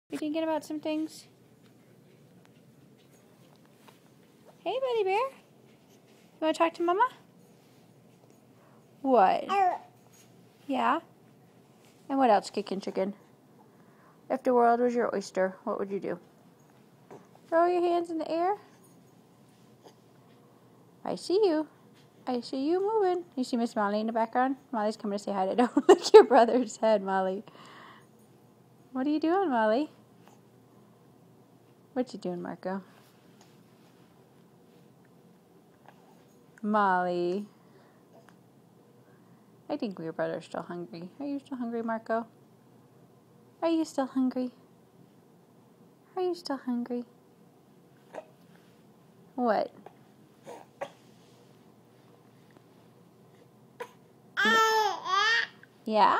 You thinking about some things? Hey, Buddy Bear. You want to talk to Mama? What? Yeah? And what else, Kickin' Chicken? If the world was your oyster, what would you do? Throw your hands in the air? I see you. I see you moving. You see Miss Molly in the background? Molly's coming to say hi to Don't lick your brother's head, Molly. What are you doing, Molly? What you doing, Marco? Molly. I think your brother's still hungry. Are you still hungry, Marco? Are you still hungry? Are you still hungry? What? Yeah?